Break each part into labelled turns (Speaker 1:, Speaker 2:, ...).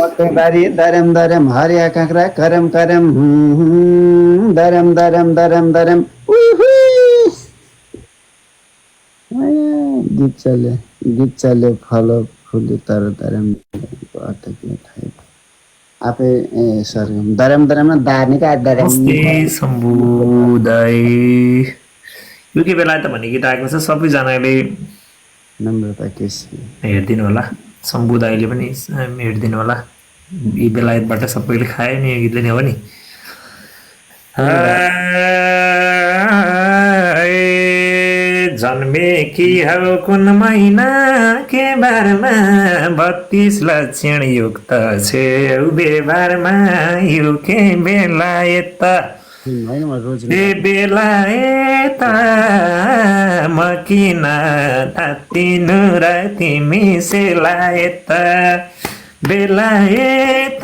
Speaker 1: मकै बारी दरम दरम हरिया काँक्रा करम करम दरम दरम दरम दरम गीत चल्यो फल फुल्यो तर दरम दरमको अर्थ के थाहा आफै सरगम दरम दरम न दार्निका दरम
Speaker 2: नमस्ते शम्भु दाई यो के बेला त भन्ने गीत आएको छ सबैजनाले
Speaker 1: नम्रता केसी
Speaker 2: हेरिदिनु होला शम्भु दाईले पनि हेरिदिनु होला यी बेलायतबाट सबैले खायो नि यो गीतले नै हो नि जन्मे कि हो कुन महिना के बारमा 32 लक्षण युक्त छे बेबारमा यो के बेलायत ए बेलायत म किन तातिनु र तिमी सेलायत बेलायत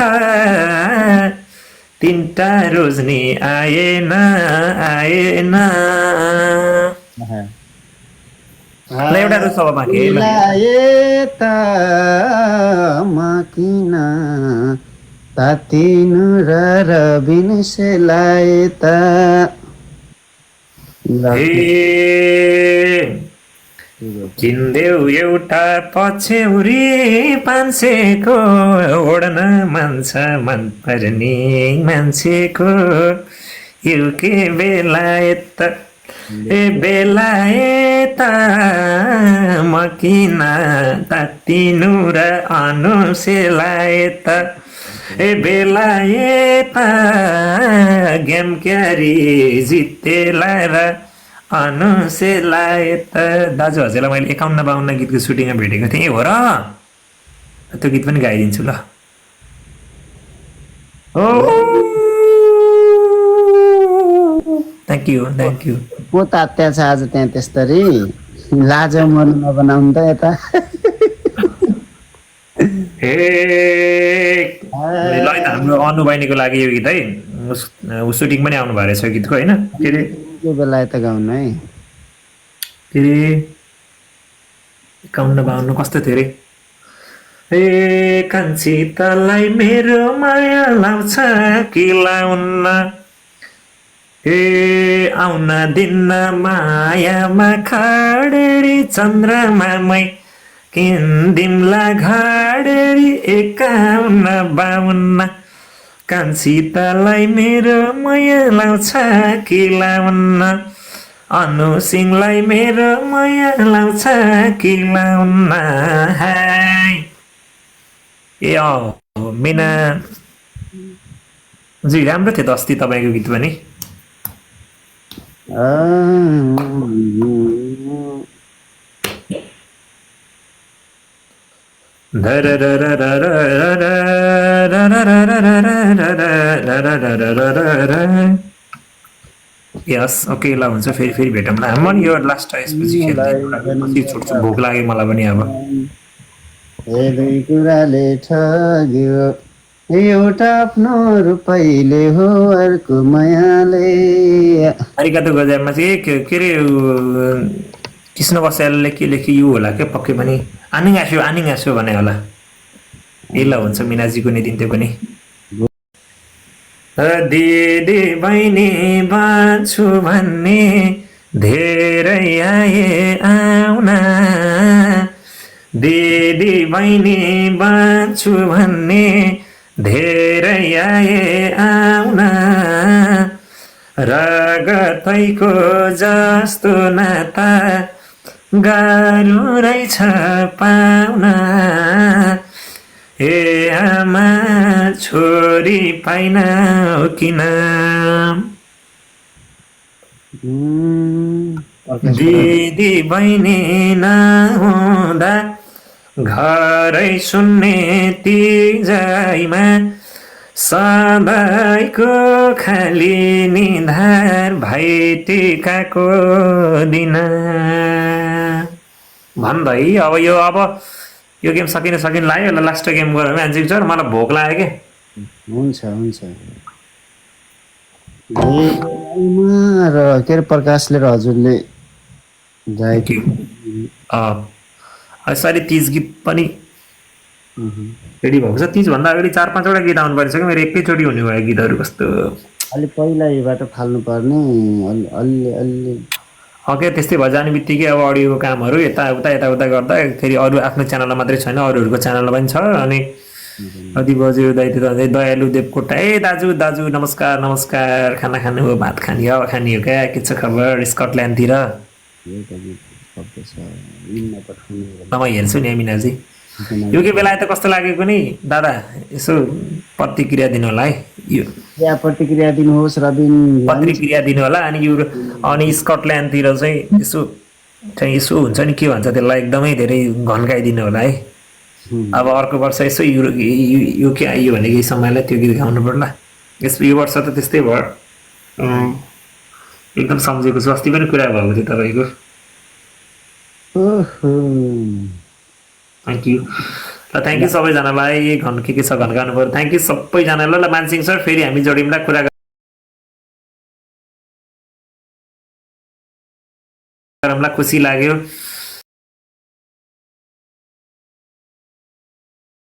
Speaker 2: तिनटा रोजनी आएन आएन ल एउटा रुस अब बाँकी
Speaker 1: बेलायत म किन तातिनु र रबिन सेलायत
Speaker 2: किन्देऊ एउटा पछ्यौरी 500 को ओढ्न मन छ मन पर्ने मान्छेको यो के बेलायत ए बेलायत म किन तातिनु र अनु सेलायत ए बेलायत गेम क्यारी जितेला र अनु सेलायत दाजु हजुरलाई मैले 51-52 गीतको सुटिङमा भेटेको थिएँ हो र त्यो गीत पनि गाइदिन्छु ल थ्याङ्क यू
Speaker 1: को तात्या छ आज त्यहाँ त्यस्तरी लाज मर्नु नबनाउनु त यता
Speaker 2: ल हाम्रो अनु बहिनीको लागि यो गीत है सुटिङ पनि आउनु भएको रहेछ गीतको होइन के अरे
Speaker 1: के बेला यता गाउनु है
Speaker 2: के अरे 51-52 कस्तो थियो अरे ए कान्छी तलाई मेरो माया लाउँछ कि लाउन्न ए आउन दिन्न मायामा खाडेरी चन्द्रमामै किन्दिमला घाडेरी 51-52 कान्छी तलाई मेरो माया लाउँछ कि लाउन्न अनु सिंहलाई मेरो माया लाउँछ कि लाउन्न ए मिना जी राम्रो थियो त अस्ति तपाईँको गीत पनि यस ओके ल हुन्छ फेरि भेटौँ ल म नि यो लास्ट यसपछि खेल्दै छुट्छु भोक लाग्यो मलाई पनि अब
Speaker 1: दुई कुराले ठग्यो एउटा आफ्नो रुपैले हो अर्को मायाले
Speaker 2: हरिकातो गजामा चाहिँ के अरे कृष्ण बस्यालले के लेख्यो यो होला क्या पक्कै पनि आनिङ आस्यो भने होला ए ल हुन्छ मिनाजीको नि दिन्थ्यो पनि दिदी बहिनी बाँच्छु भन्ने धेरै आए आउना दिदी बहिनी बाँच्छु भन्ने धेरै आए आउना रगतैको जस्तो नाता गाह्रो रहेछ पाउना ए आमा छोरी पाइन किन दिदी बहिनी नहुँदा घरै सुन्ने तिजैमा सधैँको खाली निधार भाइ टिकाको दिन भन्दै अब यो गेम सकिन लाग्यो ल लास्ट गेम गरौँ मान्छेको छ मलाई भोक लाग्यो के
Speaker 1: हुन्छ र के अरे प्रकाशले र हजुरले
Speaker 2: सरी 30 गीत पनि रेडी भएको छ 30 भन्दा अगाडि 4-5 वटा गीत आउनु परिसक्यो मेरो एकैचोटि हुने भयो गीतहरू कस्तो
Speaker 1: अलि पहिल्यैबाट फाल्नु पर्ने अलि अलि
Speaker 2: ओके त्यस्तै भयो जाने बित्तिकै अब अडियोको कामहरू यताउता गर्दा फेरि अरू आफ्नो च्यानलमा मात्रै छैन अरूहरूको च्यानलमा पनि छ अनि अति बज्यो दाइ दयालु देवकोटा ए दाजु दाजु नमस्कार नमस्कार खाना खानु हो भात खाने हो क्या के छ खबर स्कटल्यान्डतिर
Speaker 1: एउटा गीत शब्द छ इनमा पठाउनु
Speaker 2: म हेर्छु नि मिनाजी यो के बेला त कस्तो लागेको नि दादा यसो प्रतिक्रिया दिनु होला है यो
Speaker 1: या प्रतिक्रिया दिनुहोस् रबिन
Speaker 2: प्रतिक्रिया दिनु होला अनि स्कटल्यान्डतिर चाहिँ यसो हुन्छ नि के भन्छ त्यसलाई एकदमै धेरै घन्काइदिनु होला है अब अर्को वर्ष यसो यो के आइयो भने केही समयलाई त्यो गीत गाउनु पर्ला यो वर्ष त त्यस्तै भयो एकदम सम्झेको छु अस्ति पनि कुरा भएको थियो तपाईँको थ्याङ्क यू ल थ्याङ्क यू सबैजनालाई के छ घन्काउनु पर्यो थ्याङ्क यू सबैजनालाई ल मानसिंह सर फेरि हामी जोडिउँला कुरा गरौँला खुसी लाग्यो